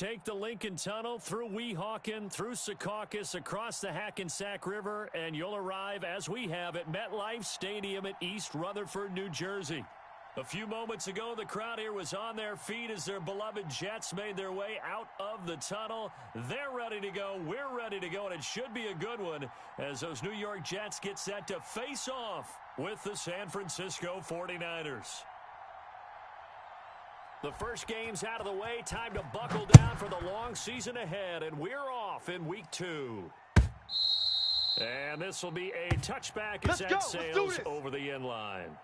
take the Lincoln Tunnel through Weehawken, through Secaucus, across the Hackensack River, and you'll arrive, as we have, at MetLife Stadium at East Rutherford, New Jersey. A few moments ago, the crowd here was on their feet as their beloved Jets made their way out of the tunnel. They're ready to go. We're ready to go, and it should be a good one as those New York Jets get set to face off with the San Francisco 49ers. The first game's out of the way. Time to buckle down for the long season ahead, and we're off in week 2. And this will be a touchback as that sails over the end line.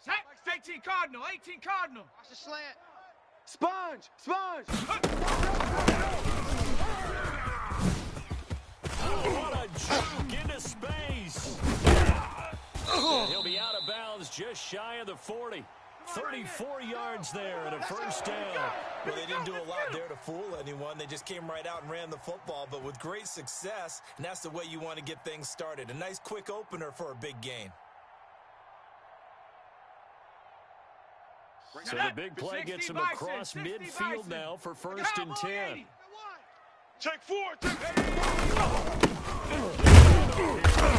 Set. 18 Cardinal. 18 Cardinal. Watch the slant. Sponge. Sponge. What a juke into space. And he'll be out of bounds just shy of the 40. 34 yards there and a first down. Well, they didn't do a lot there to fool anyone. They just came right out and ran the football, but with great success, and that's the way you want to get things started. A nice quick opener for a big gain. So the big play gets him across midfield now for 1st and 10. Check 4.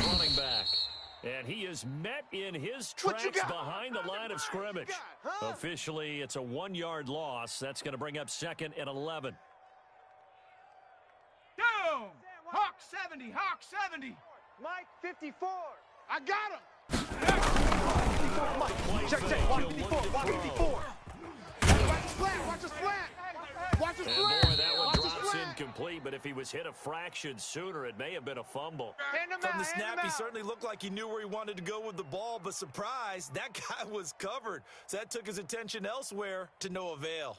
Running back. And he is met in his tracks behind the line of scrimmage. Officially, it's a 1-yard loss. That's going to bring up 2nd and 11. Down. Hawk 70. Hawk 70. Mike 54. I got him. Check. Watch 54. Watch 54. Watch his flat. Watch his flat. Watch his flat. Boy, that one drops incomplete, but if he was hit a fraction sooner, it may have been a fumble. From the snap, he certainly looked like he knew where he wanted to go with the ball, but surprise, that guy was covered. So that took his attention elsewhere to no avail.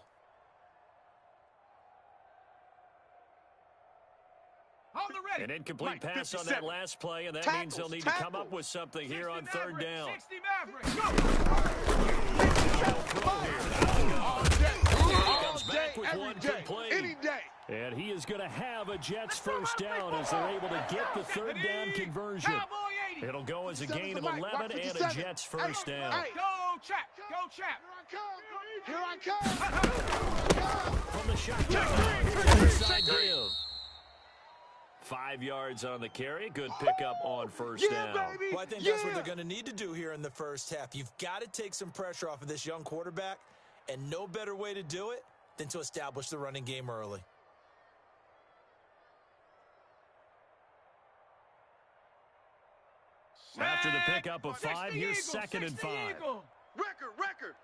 An incomplete pass on that last play, and that means they'll need to come up with something here on 3rd down. 60 Mavericks. Comes back with one complete. Any day. And he is going to have a Jets first down as they're able to get the 3rd down conversion. It'll go as a gain of 11 and a Jets first down. Go, Chap. Go, Chap. Here I come. From the shotgun, inside give. 5 yards on the carry. Good pickup on 1st down. Well, I think that's what they're going to need to do here in the first half. You've got to take some pressure off of this young quarterback, and no better way to do it than to establish the running game early. After the pickup of 5, here's 2nd and 5. Record.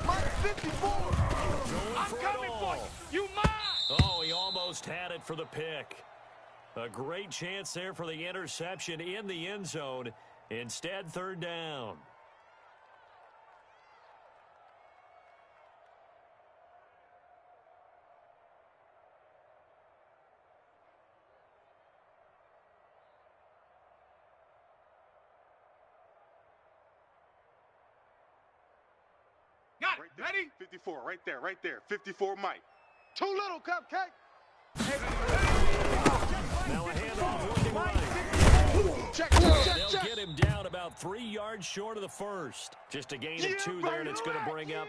Mike 54. I'm coming for you. You mine. Oh, he almost had it for the pick. A great chance there for the interception in the end zone. Instead, 3rd down. Got it. Ready? 54, right there. 54, Mike. Too little, Cupcake. Now a handoff looking right. Check. They'll get him down about 3 yards short of the first. Just a gain of 2 there, and it's going to bring up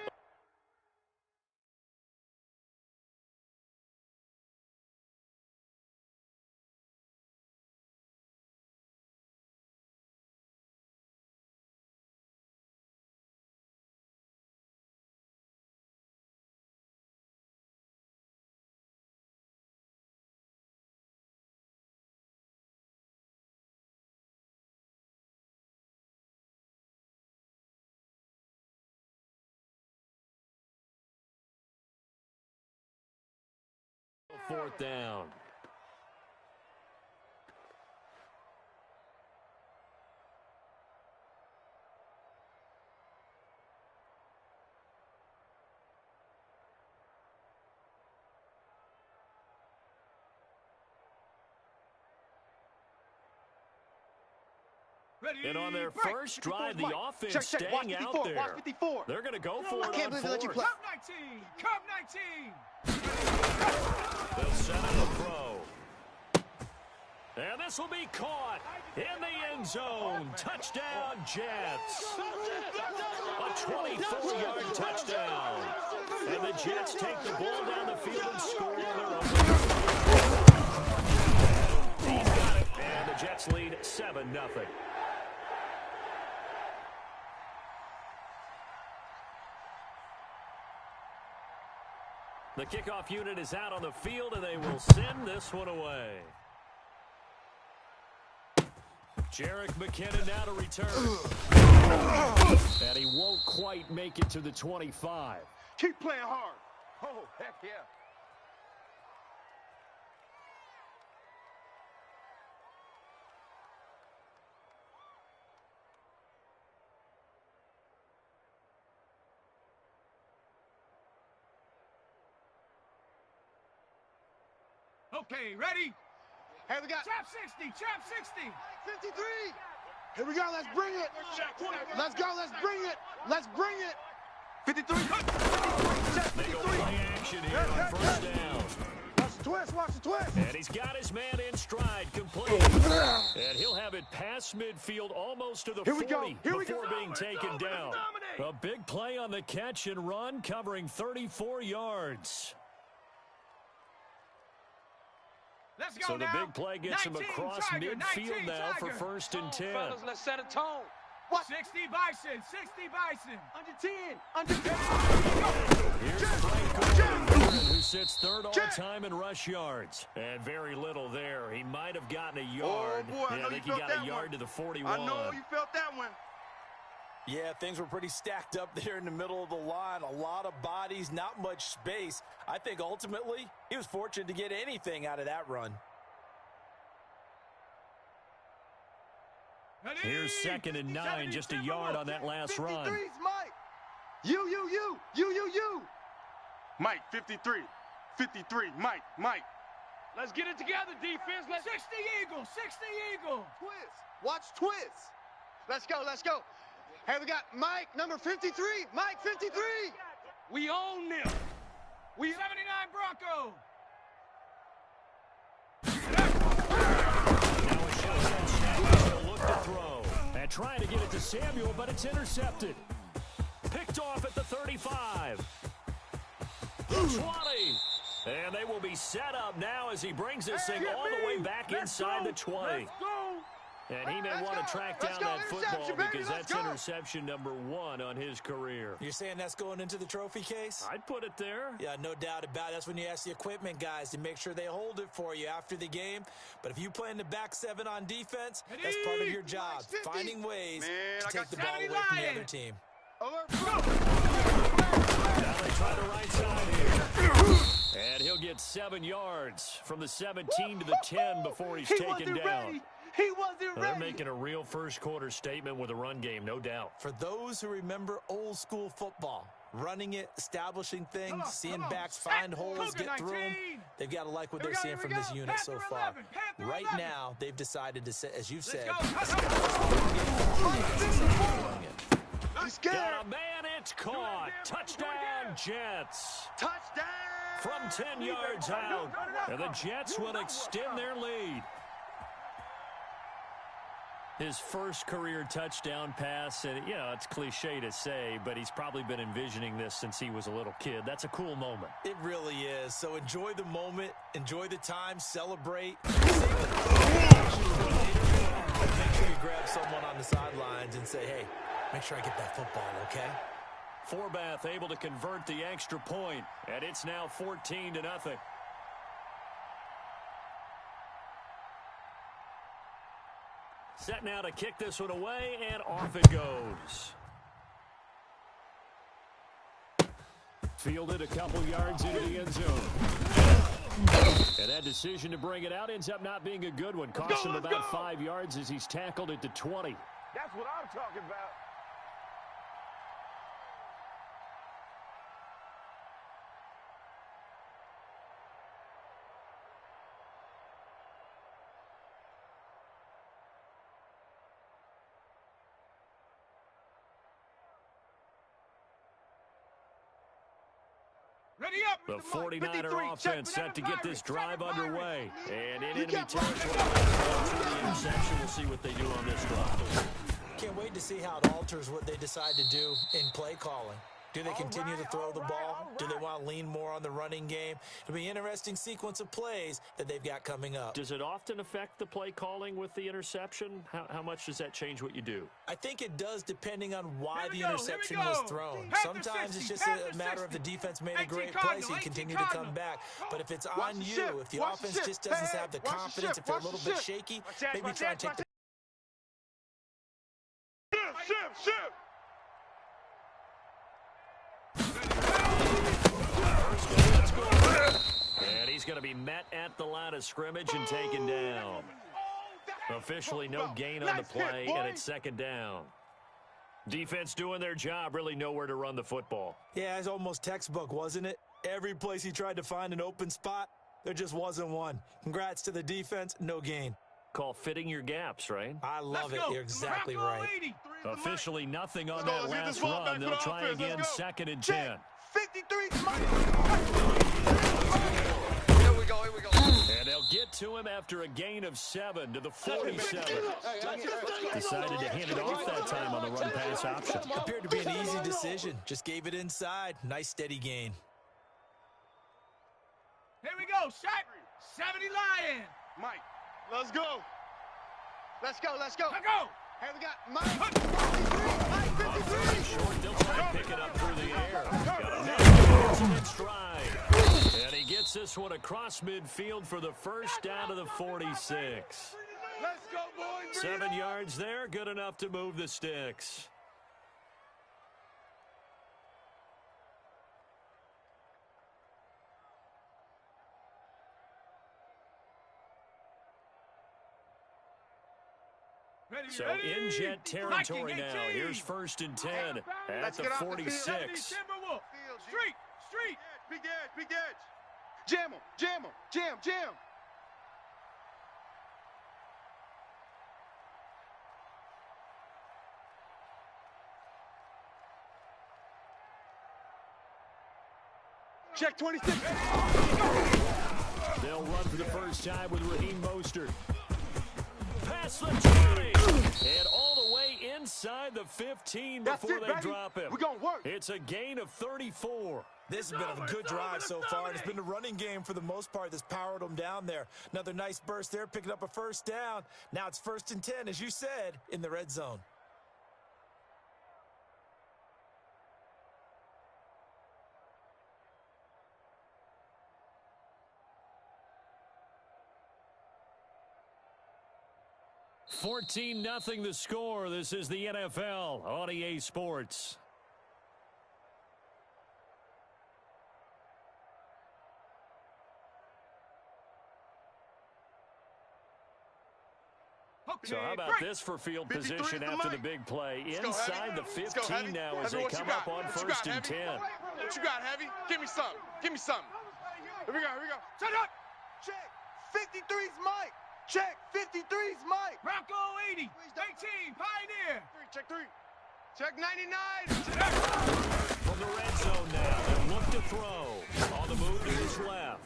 fourth down. Ready, And on their break. first drive, the Mike. offense Check. staying Watch 54. out there. Watch 54. They're going to go for I it can't on believe they let you fourth. play. Come 19. Come 19. They'll send in the throw. And this will be caught in the end zone. Touchdown, Jets. A 24-yard touchdown. And the Jets take the ball down the field and score on their own. He's got it. And the Jets lead 7-0. The kickoff unit is out on the field, and they will send this one away. Jerick McKinnon now to return. And he won't quite make it to the 25. Keep playing hard. Oh, heck yeah. Okay, ready? Hey, we got Trap 60. Trap 60. 53. Here we go. Let's bring it. Let's go. Let's bring it. Let's bring it. 53. They go play action here on first down. Watch the twist. Watch the twist. And he's got his man in stride, complete. And he'll have it past midfield, almost to the 40 before being taken down. A big play on the catch and run, covering 34 yards. Let's go So the now. big play gets him 19 across Tiger, midfield 19 now for Tiger. first and 10. Fellas, let's set a tone. What? 60 Bison. 60 Bison. Under 10. Under 10. Here's Frank Gordon, who sits third all-time in rush yards. And very little there. He might have gotten a yard. Oh, boy, I know I think you he felt got that a yard one. to the 41. I know you felt that one. Yeah, things were pretty stacked up there in the middle of the line. A lot of bodies, not much space. I think ultimately he was fortunate to get anything out of that run. Ready? Here's 2nd and 9, just a yard on that last run. 53's Mike. You. Mike, 53. 53, Mike. Let's get it together, defense. Let's 60 Eagle. 60 Eagle. Twist. Watch twist. Let's go. Hey, we got Mike, number 53. Mike, 53. We own them. We 79 Bronco. Now a shot sent Samuel to look to throw. And trying to get it to Samuel, but it's intercepted. Picked off at the 35. The 20. And they will be set up now as he brings this thing all the way back inside the 20. And he may want to track down that football because that's interception number 1 on his career. You're saying that's going into the trophy case? I'd put it there. Yeah, no doubt about it. That's when you ask the equipment guys to make sure they hold it for you after the game. But if you play in the back 7 on defense, that's part of your job, finding ways to take the ball away from the other team. Now they try the right side here. And he'll get 7 yards from the 17 to the 10 before he's taken down. He wasn't They're making a real first-quarter statement with a run game, no doubt. For those who remember old school football, running it, establishing things, seeing backs find holes, get through them, they've got to like what they're seeing from this unit so far. Right now, they've decided to, as you've said, Got a man, it's caught. Touchdown, Jets. Touchdown. From 10 yards out. And the Jets will extend their lead. His first career touchdown pass, and it's cliche to say, but he's probably been envisioning this since he was a little kid. That's a cool moment. It really is. So enjoy the moment, enjoy the time, celebrate. Make sure you grab someone on the sidelines and say, hey, make sure I get that football, okay? Forbath able to convert the extra point, and it's now 14-0. Set now to kick this one away, and off it goes. Fielded a couple yards into the end zone. And that decision to bring it out ends up not being a good one. Cost him about 5 yards as he's tackled it to 20. That's what I'm talking about. Ready up, The Mr. Mike. 49er 53, offense check set to for get them this Pirates, drive check for underway. And in enemy got territory, the interception. We'll see what they do on this drive. Can't wait to see how it alters what they decide to do in play calling. Do they continue to throw the ball? Do they want to lean more on the running game? It'll be an interesting sequence of plays that they've got coming up. Does it often affect the play calling with the interception? How much does that change what you do? I think it does depending on why the Here we interception go. was thrown. Panther Sometimes 60, it's just Panther a matter of the 60. defense made a 18 great play, Cardinal, so you 18 continue to come Cardinal. back. But if it's Watch on the you, ship. if the Watch the offense ship. just doesn't Hey, have the watch the confidence, ship. if they're a Watch little the bit ship. shaky, Watch that, maybe watch try and that, take the Ship. And he's going to be met at the line of scrimmage and taken down. Officially no gain on the play, and it's second down. Defense doing their job, really nowhere to run the football. Yeah, it's almost textbook, wasn't it? Every place he tried to find an open spot, there just wasn't one. Congrats to the defense, no gain. Call fitting your gaps, right? I love it. You're exactly Bronco right. 80. Officially nothing on Let's that go. Let's get last this ball run. back They'll for the try offense. again, Let's go. 2nd and Check. 10. 53, Mike. Here we go, here we go. And they'll get to him after a gain of 7 to the 47. Decided to hand it off that time on the run pass option. Appeared to be an easy decision. Just gave it inside. Nice steady gain. Here we go, shot. 70 Lion. Mike, let's go. Let's go, let's go. Let go. Hey, we got Mike 53. Mike 53. Short, they'll try to pick it up through the air. Got a net in stride. And he gets this one across midfield for the first down to the 46. Let's go, boys. 7 yards there, good enough to move the sticks. Ready, So ready. in jet territory Viking now. 18. Here's 1st and 10 at Let's the get off the field. 46. 70 Timberwolf. Street. Big edge. Jam him. Jam. Check 26. They'll run for the first time with Raheem Mostert. Past the 20. And all the way inside the 15 before they drop him. We're going to work. It's a gain of 34. This has been a good drive so far, and it's been the running game for the most part that's powered them down there. Another nice burst there, picking up a first down. Now it's 1st and 10, as you said, in the red zone. $14-0 the score. This is the NFL on EA Sports. So how about this for field 53 position is the after the mic. big play? Let's go, Inside Heavy. the Let's go, 15 Heavy. now as Heavy, they what you come got? up on What you 1st got, and Heavy? 10. What you got, Heavy? Give me something. Here we go. Shut up. Check. 53's Mike. Check. 53's Mike. Bronco 80. 18 Pioneer. Check 3. Check 99. From the red zone now, they'll look to throw. On the move to his left.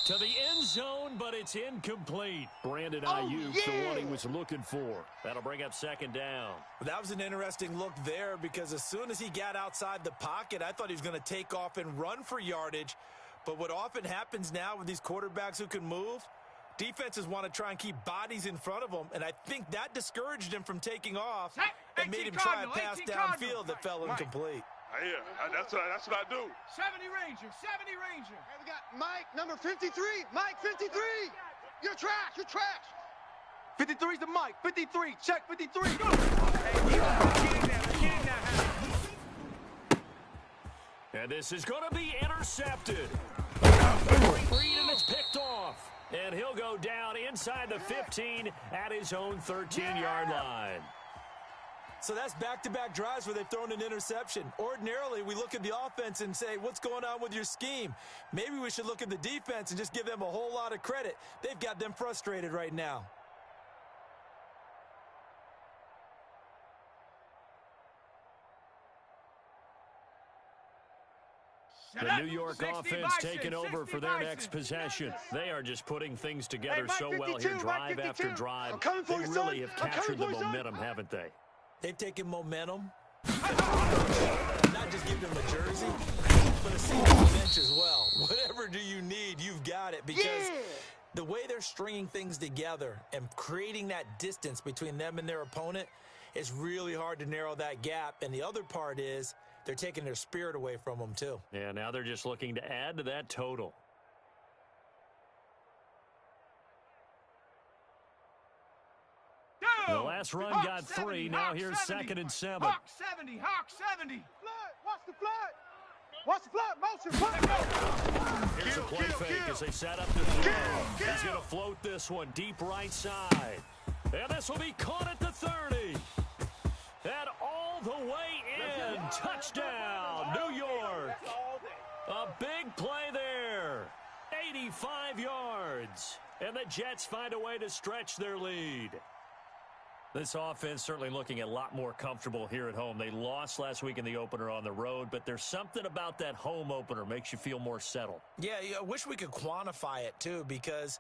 To the end zone, but it's incomplete. Brandon Ayuk, the one he was looking for. That'll bring up 2nd down. That was an interesting look there because as soon as he got outside the pocket, I thought he was going to take off and run for yardage. But what often happens now with these quarterbacks who can move, defenses want to try and keep bodies in front of them, and I think that discouraged him from taking off and made him try a pass downfield that fell incomplete. Yeah, that's what I do. 70 Ranger. Hey, we got Mike, number 53. Mike 53. You're trash. 53's the Mike. 53. Check 53. Get in there. And this is going to be intercepted. Reed, and it's picked off. And he'll go down inside the 15 at his own 13-yard line. So that's back-to-back drives where they've thrown an interception. Ordinarily, we look at the offense and say, what's going on with your scheme? Maybe we should look at the defense and just give them a whole lot of credit. They've got them frustrated right now. The New York offense taking over for their next possession. They are just putting things together so well here, drive after drive. They really have captured the momentum, haven't they? They've taken momentum, not just giving them a jersey, but a seat on the bench as well. Whatever do you need, you've got it, because the way they're stringing things together and creating that distance between them and their opponent, it's really hard to narrow that gap. And the other part is they're taking their spirit away from them, too. Yeah, now they're just looking to add to that total. The last run got 3. Now here's 2nd and 7. Hawk 70. Hawk 70. Watch the flat. Watch the flat motion. Here's a play fake as they set up the throw. He's going to float this one deep right side. And this will be caught at the 30. And all the way in. Touchdown, New York. A big play there. 85 yards. And the Jets find a way to stretch their lead. This offense certainly looking a lot more comfortable here at home. They lost last week in the opener on the road, but there's something about that home opener makes you feel more settled. Yeah, I wish we could quantify it, too, because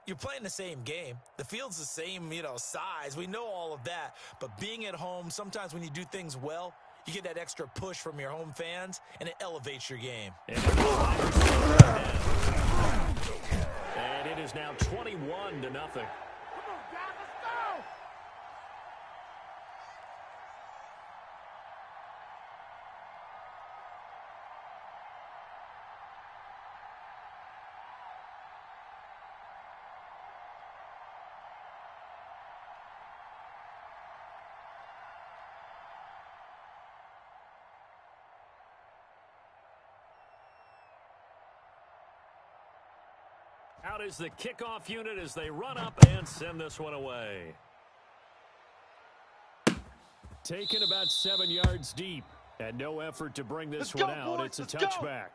you're playing the same game. The field's the same, size. We know all of that. But being at home, sometimes when you do things well, you get that extra push from your home fans, and it elevates your game. And it is now 21-0. Out is the kickoff unit as they run up and send this one away. Taken about 7 yards deep, and no effort to bring this one out. Boys, it's a touchback.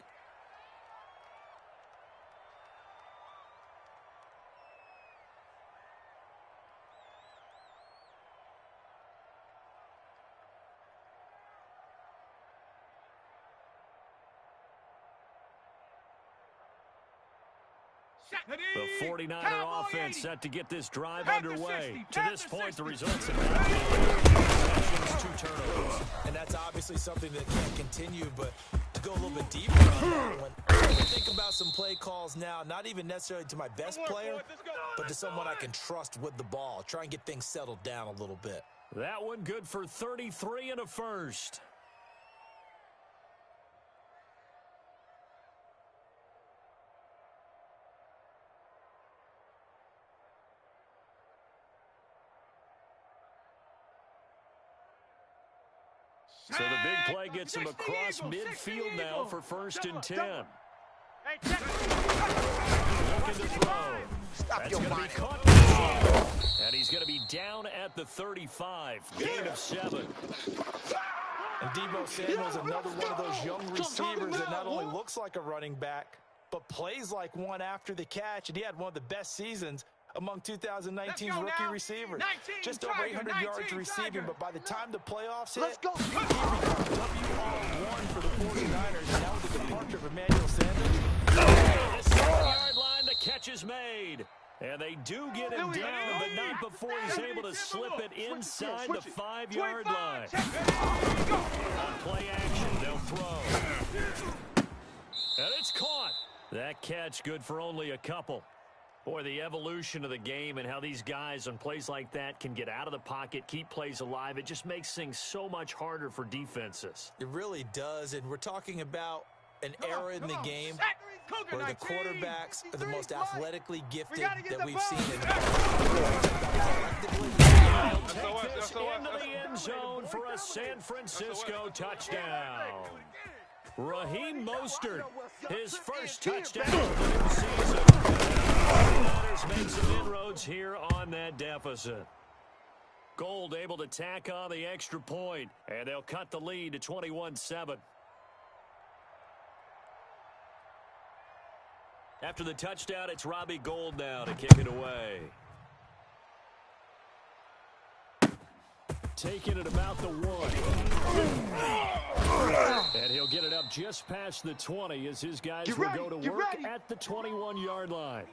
The 49er offense set to get this drive underway. To this point, the results have been 2 turnovers. And that's obviously something that can't continue, but to go a little bit deeper on that one, I think about some play calls now, not even necessarily to my best player, but to someone I can trust with the ball. Try and get things settled down a little bit. That one good for 33 and a first. So the big play gets him across midfield now for 1st and 10. Looking to throw. That's going to be caught. And he's going to be down at the 35. Gain of 7. And Deebo Samuel's another one of those young receivers that not only looks like a running back, but plays like one after the catch. And he had one of the best seasons among 2019's rookie receivers. Just over 800 yards receiving, but by the time the playoffs hit, he becomes WR1 for the 49ers. And now with the departure of Emmanuel Sanders. The 7-yard line, the catch is made. And they do get him down, but not before he's able to slip it inside the 5-yard line. On play action, they'll throw. And it's caught. That catch good for only a couple. Boy, the evolution of the game and how these guys on plays like that can get out of the pocket, keep plays alive, it just makes things so much harder for defenses. It really does, and we're talking about an era in the game where the quarterbacks are the most athletically gifted that we've seen. They'll take this into the end zone for a San Francisco touchdown. Raheem Mostert, his first touchdown of the new season. The 49ers make some inroads here on that deficit. Gold able to tack on the extra point, and they'll cut the lead to 21-7. After the touchdown, it's Robbie Gould now to kick it away. Taking it about the 1. And he'll get it up just past the 20 as his guys will go to work at the 21-yard line.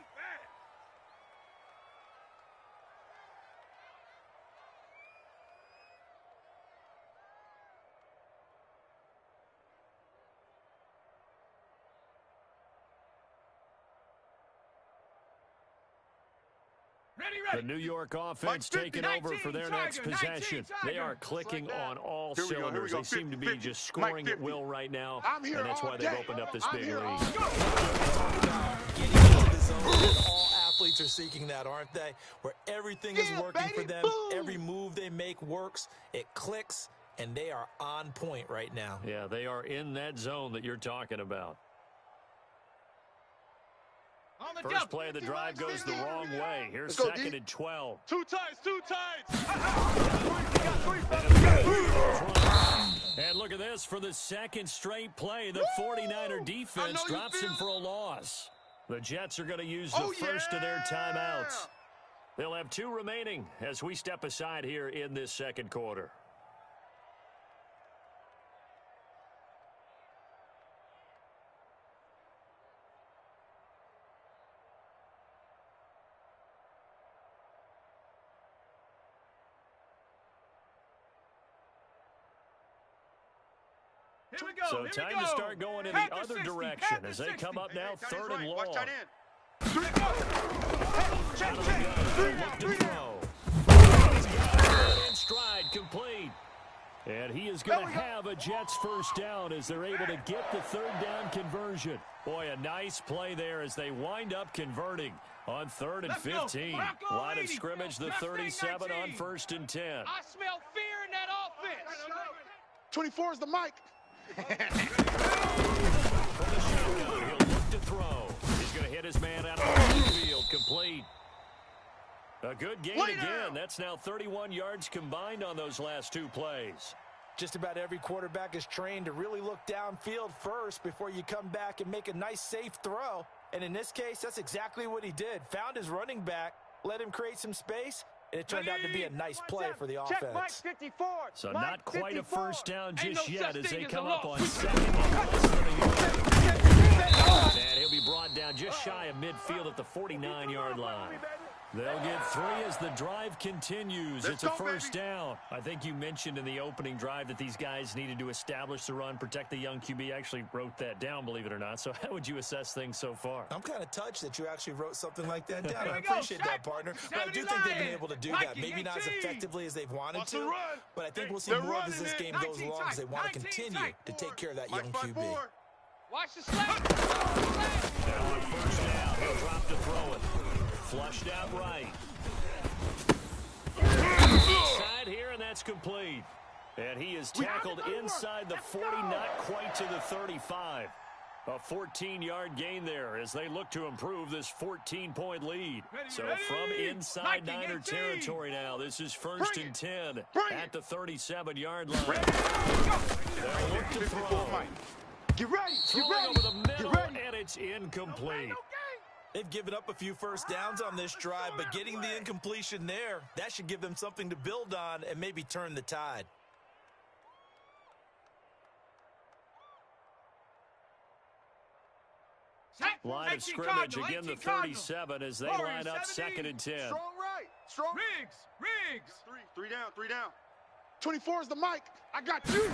The New York offense taking over for their next possession. They are clicking on all cylinders. They seem to be just scoring at will right now, and that's why they've opened up this big lead. Getting into the zone, all athletes are seeking that, aren't they? Where everything is working for them, every move they make works, it clicks, and they are on point right now. Yeah, they are in that zone that you're talking about. First play of the drive goes the wrong way. Here's second and 12. Two tights. And look at this for the second straight play. The 49er defense drops him for a loss. The Jets are going to use the first of their timeouts. They'll have 2 remaining as we step aside here in this second quarter. So time to start going in the other direction as they come up now, third and long. Watch tight end. In stride, complete. And he is going to have a Jets first down as they're able to get the third down conversion. Boy, a nice play there as they wind up converting on 3rd and 15. Line of scrimmage, the 37 on 1st and 10. I smell fear in that offense. 24 is the mic. From the shotgun, he'll look to throw. He's going to hit his man out of the field, complete. A good gain again. That's now 31 yards combined on those last 2 plays. Just about every quarterback is trained to really look downfield first before you come back and make a nice, safe throw. And in this case, that's exactly what he did. Found his running back, let him create some space, and it turned out to be a nice play for the offense. So not quite a first down just yet as they come up on 2nd and less than a yard. And he'll be brought down just shy of midfield at the 49-yard line. They'll get 3 as the drive continues. It's a first down. I think you mentioned in the opening drive that these guys needed to establish the run, protect the young QB. I actually wrote that down, believe it or not. So how would you assess things so far? I'm kind of touched that you actually wrote something like that down. I appreciate that, partner. But I do think they've been able to do that. Maybe not as effectively as they've wanted to, but I think we'll see more of as this game goes along because they want to continue to take care of that young QB. Watch the slap. Now on first down, he'll drop to throw it. Flushed out right. Side here, and that's complete. And he is tackled inside the 40, not quite to the 35. A 14-yard gain there as they look to improve this 14-point lead. So from inside Niner territory now, this is 1st and 10 at the 37-yard line. They'll look to throw. Get ready. Throwing over the middle, and it's incomplete. They've given up a few first downs on this drive, but getting the incompletion there, that should give them something to build on and maybe turn the tide. Line of scrimmage, again the 37 as they line up 2nd and 10. Strong right. Strong. Riggs. Three down. 24 is the mic. I got you.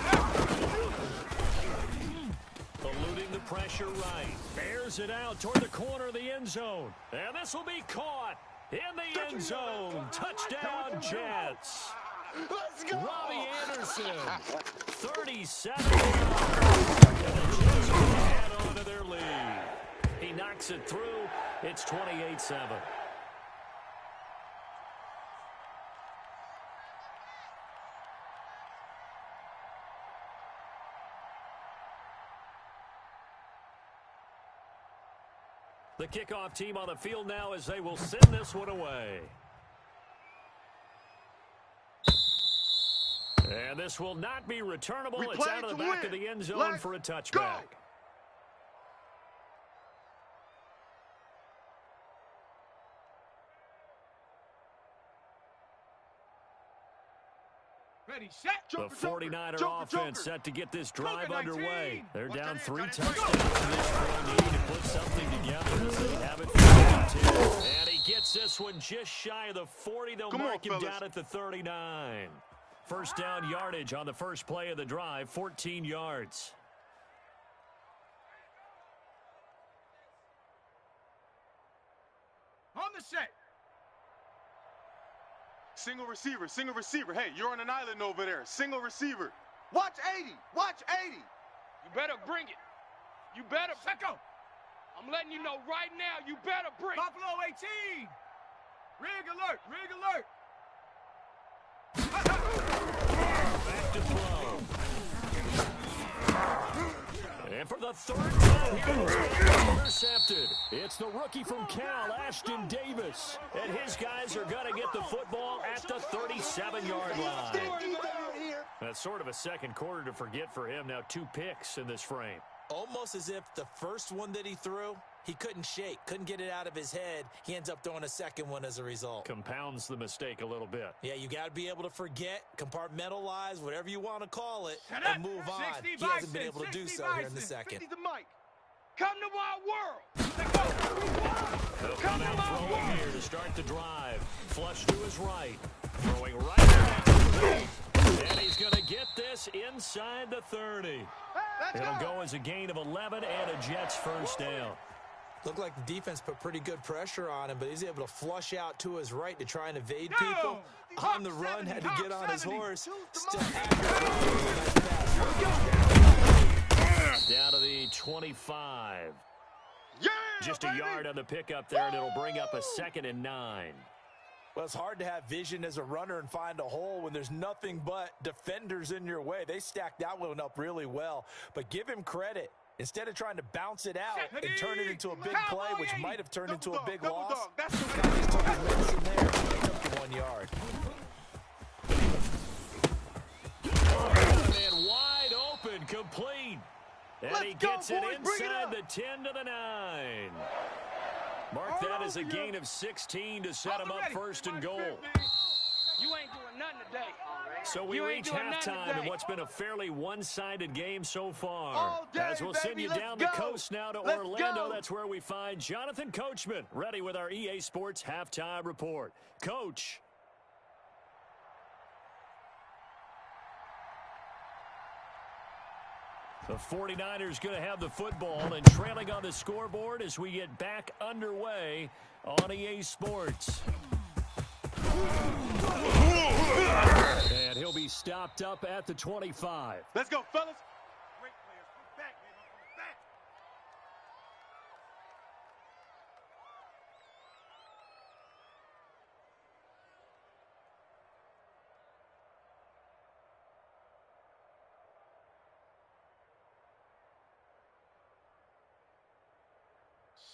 Eluding the pressure right. Bears it out toward the corner of the end zone. And this will be caught in the end zone. Touchdown, Jets. Let's go. Robbie Anderson, 37 yards. And the Jets will add on to their lead. He knocks it through. It's 28-7. The kickoff team on the field now as they will send this one away. And this will not be returnable. It's out of the back of the end zone for a touchback. Ready, set. The 49er offense set to get this drive underway. They're down 3 Let's touchdowns go. to this point. They need to put something together as they have it 42. And he gets this one just shy of the 40. They'll mark him down at the 39. First down yardage on the first play of the drive, 14 yards. On the set. Single receiver, single receiver. Hey, you're on an island over there. Single receiver. Watch 80. Watch 80. You better bring it. You better. Secco. I'm letting you know right now, you better bring it. Buffalo 18. Rig alert. Rig alert. Back to throw. And for the third time, intercepted. It's the rookie from Cal, Ashton Davis. And his guys are going to get the football at the 37-yard line. That's sort of a second quarter to forget for him. Now 2 picks in this frame. Almost as if the first one that he threw, he couldn't shake, couldn't get it out of his head. He ends up throwing a second one as a result. Compounds the mistake a little bit. Yeah, you got to be able to forget, compartmentalize, whatever you want to call it, Shut and up. move on. 60 He hasn't been Bison, able to do 60 so here in the Bison. second. 50 to Mike. Come to my world. They'll come out throwing here to start the drive. Flush to his right. Throwing right back. And he's going to get this inside the 30. It'll go as a gain of 11 and a Jets first down. Looked like the defense put pretty good pressure on him, but he's able to flush out to his right to try and evade people. On the run, had to get on his horse. Still Down to the 25. Yeah, Just a yard on the pickup there, and it'll bring up a 2nd and 9. Well, it's hard to have vision as a runner and find a hole when there's nothing but defenders in your way. They stacked that one up really well, but give him credit. Instead of trying to bounce it out and turn it into a big play, which might have turned into a big loss, That's he just took his medicine there and picked up the 1 yard. And wide open, complete. And he gets it inside the 10 to the 9. Mark that as a gain of 16 to set him up first and goal. You ain't doing nothing today. So we reach halftime in what's been a fairly one-sided game so far. As we'll send you down the coast now to Orlando, that's where we find Jonathan Coachman, ready with our EA Sports halftime report. Coach. The 49ers going to have the football and trailing on the scoreboard as we get back underway on EA Sports. And he'll be stopped up at the 25. Let's go, fellas. Great players. Come back, baby. Come back.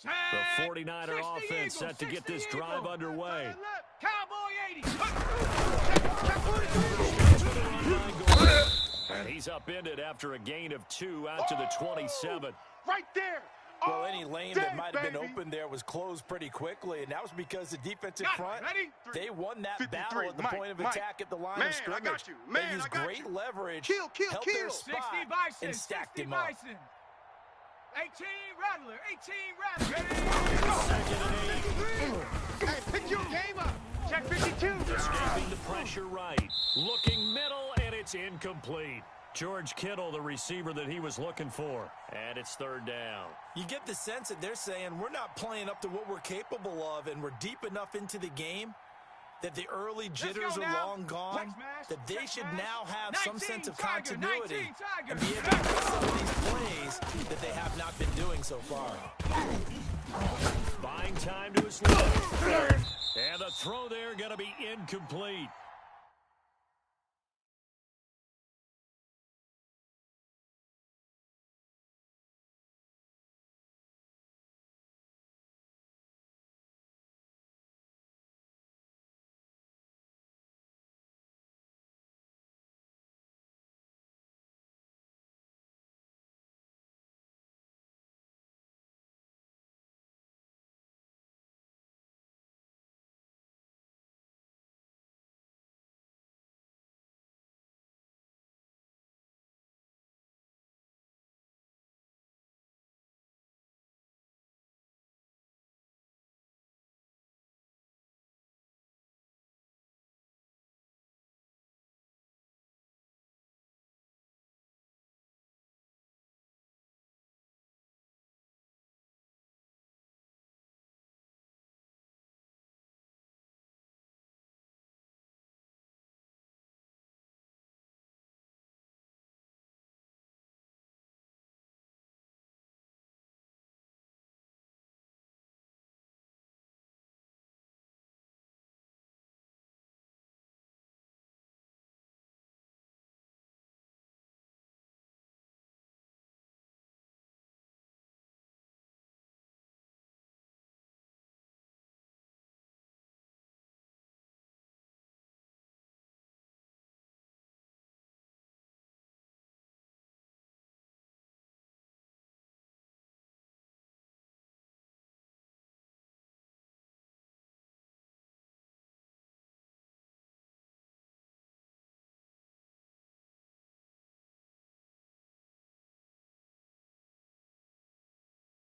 The 49er offense set to get this drive underway. Cowboy 80. And he's upended after a gain of 2 out to the 27. Right there. Well, any lane that might have been open there was closed pretty quickly, and that was because the defensive front, they won that battle at the point of attack at the line of scrimmage. They used great leverage, held their spot, and stacked him up. 18 Rattler, 18 Rattler. Hey, pick your game up. Check 52. Escaping the pressure right. Looking middle, and it's incomplete. George Kittle, the receiver that he was looking for. And it's 3rd down. You get the sense that they're saying we're not playing up to what we're capable of, and we're deep enough into the game that the early jitters are long gone, that they should now have some sense of continuity and be able to make some of these plays that they have not been doing so far. Buying time to his left. And the throw there going to be incomplete.